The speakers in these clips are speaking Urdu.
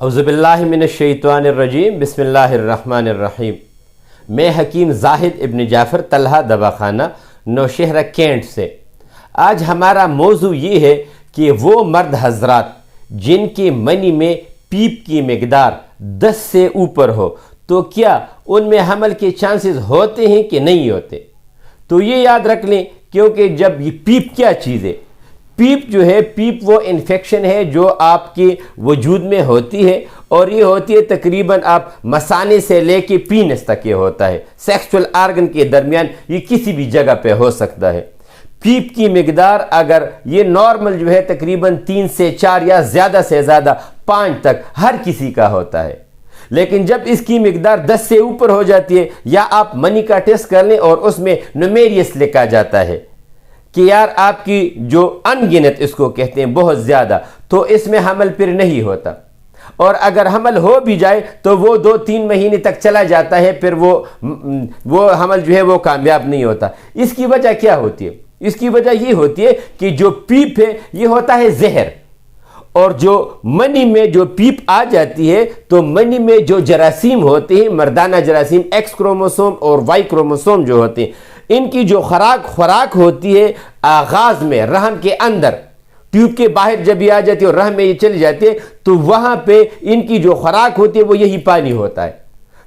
اعوذ باللہ من الشیطان الرجیم بسم اللہ الرحمن الرحیم۔ میں حکیم زاہد ابن جعفر طلحہ دواخانہ نوشہرہ کینٹ سے۔ آج ہمارا موضوع یہ ہے کہ وہ مرد حضرات جن کے منی میں پیپ کی مقدار 10 سے اوپر ہو تو کیا ان میں حمل کے چانسز ہوتے ہیں کہ نہیں ہوتے؟ تو یہ یاد رکھ لیں، کیونکہ جب یہ پیپ کیا چیز ہے، پیپ جو ہے، پیپ وہ انفیکشن ہے جو آپ کے وجود میں ہوتی ہے، اور یہ ہوتی ہے تقریباً آپ مثانے سے لے کے پینس تک یہ ہوتا ہے، سیکسول آرگن کے درمیان یہ کسی بھی جگہ پہ ہو سکتا ہے۔ پیپ کی مقدار اگر یہ نارمل جو ہے تقریباً 3 سے 4 یا زیادہ سے زیادہ 5 تک ہر کسی کا ہوتا ہے، لیکن جب اس کی مقدار 10 سے اوپر ہو جاتی ہے، یا آپ منی کا ٹیسٹ کر لیں اور اس میں نومیریس لکھا جاتا ہے کہ یار آپ کی جو انگنت اس کو کہتے ہیں بہت زیادہ، تو اس میں حمل پھر نہیں ہوتا، اور اگر حمل ہو بھی جائے تو وہ 2-3 مہینے تک چلا جاتا ہے، پھر وہ حمل جو ہے وہ کامیاب نہیں ہوتا۔ اس کی وجہ کیا ہوتی ہے؟ اس کی وجہ یہ ہوتی ہے کہ جو پیپ ہے یہ ہوتا ہے زہر، اور جو منی میں جو پیپ آ جاتی ہے تو منی میں جو جراثیم ہوتے ہیں، مردانہ جراثیم، ایکس کروموسوم اور وائی کروموسوم جو ہوتے ہیں، ان کی جو خوراک ہوتی ہے آغاز میں رحم کے اندر، ٹیوب کے باہر جب یہ آ جاتی ہے اور رحم میں یہ چلی جاتی ہے، تو وہاں پہ ان کی جو خوراک ہوتی ہے وہ یہی پانی ہوتا ہے۔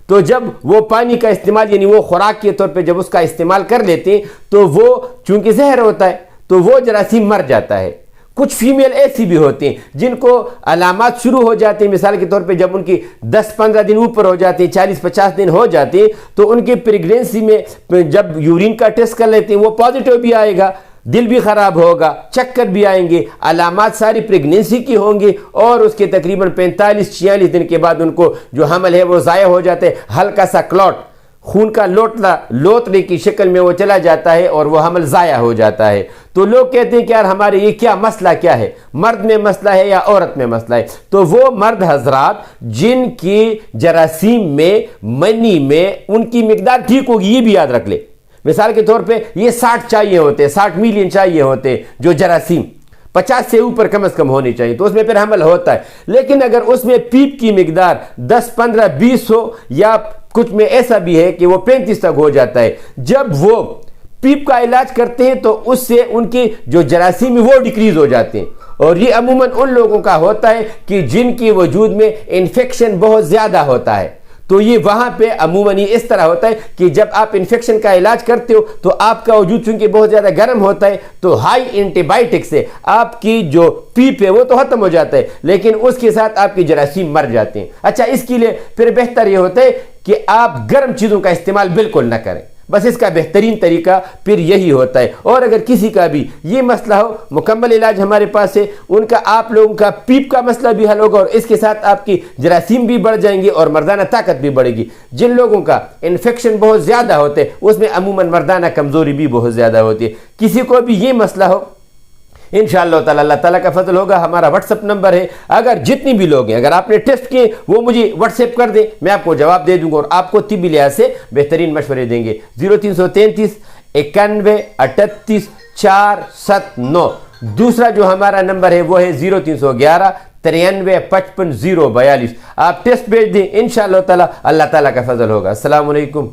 تو جب وہ پانی کا استعمال، یعنی وہ خوراک کے طور پہ جب اس کا استعمال کر لیتے ہیں تو وہ چونکہ زہر ہوتا ہے تو وہ جراثیم مر جاتا ہے۔ کچھ فیمیل ایسی بھی ہوتی ہیں جن کو علامات شروع ہو جاتے ہیں، مثال کے طور پہ جب ان کی 10-15 دن اوپر ہو جاتے ہیں، 40-50 دن ہو جاتے ہیں، تو ان کے پریگنینسی میں جب یورین کا ٹیسٹ کر لیتے ہیں وہ پازیٹیو بھی آئے گا، دل بھی خراب ہوگا، چکر بھی آئیں گے، علامات ساری پریگنینسی کی ہوں گے، اور اس کے تقریباً 45-46 دن کے بعد ان کو جو حمل ہے وہ ضائع ہو جاتے ہیں، ہلکا سا کلوٹ، خون کا لوتنے کی شکل میں وہ چلا جاتا ہے اور وہ حمل ضائع ہو جاتا ہے۔ تو لوگ کہتے ہیں کہ یار ہمارے یہ کیا مسئلہ کیا ہے، مرد میں مسئلہ ہے یا عورت میں مسئلہ ہے؟ تو وہ مرد حضرات جن کی جراثیم میں، منی میں ان کی مقدار ٹھیک ہوگی، یہ بھی یاد رکھ لے۔ مثال کے طور پہ یہ 60 چاہیے ہوتے ہیں، 60 ملین چاہیے ہوتے ہیں جو جراثیم، 50 سے اوپر کم از کم ہونی چاہیے، تو اس میں پھر حمل ہوتا ہے۔ لیکن اگر اس میں پیپ کی مقدار 10، 15، 20 ہو، یا کچھ میں ایسا بھی ہے کہ وہ 35 تک ہو جاتا ہے، جب وہ پیپ کا علاج کرتے ہیں تو اس سے ان کی جو جراثیم وہ ڈیکریز ہو جاتے ہیں، اور یہ عموماً ان لوگوں کا ہوتا ہے کہ جن کی وجود میں انفیکشن بہت زیادہ ہوتا ہے۔ تو یہ وہاں پہ عموماً یہ اس طرح ہوتا ہے کہ جب آپ انفیکشن کا علاج کرتے ہو تو آپ کا وجود چونکہ بہت زیادہ گرم ہوتا ہے، تو ہائی اینٹی بائیوٹک سے آپ کی جو پیپ ہے وہ تو ختم ہو جاتا ہے، لیکن اس کے ساتھ آپ کی جراثیم مر جاتے ہیں۔ اچھا، اس کے لیے پھر بہتر یہ ہوتا ہے کہ آپ گرم چیزوں کا استعمال بالکل نہ کریں، بس اس کا بہترین طریقہ پھر یہی ہوتا ہے۔ اور اگر کسی کا بھی یہ مسئلہ ہو، مکمل علاج ہمارے پاس ہے، ان کا آپ لوگوں کا پیپ کا مسئلہ بھی حل ہوگا، اور اس کے ساتھ آپ کی جراثیم بھی بڑھ جائیں گی اور مردانہ طاقت بھی بڑھے گی۔ جن لوگوں کا انفیکشن بہت زیادہ ہوتے ہیں اس میں عموماً مردانہ کمزوری بھی بہت زیادہ ہوتی ہے۔ کسی کو بھی یہ مسئلہ ہو، انشاءاللہ تعالی اللہ تعالیٰ کا فضل ہوگا، ہمارا واٹس ایپ نمبر ہے، اگر جتنی بھی لوگ ہیں، اگر آپ نے ٹیسٹ کیے وہ مجھے واٹس ایپ کر دیں، میں آپ کو جواب دے دوں گا اور آپ کو طبی لحاظ سے بہترین مشورے دیں گے۔ 0333 91 38 479۔ دوسرا جو ہمارا نمبر ہے وہ ہے 0311 93 55 042۔ آپ ٹیسٹ بھیج دیں، انشاءاللہ تعالی اللہ تعالیٰ کا فضل ہوگا۔ السلام علیکم۔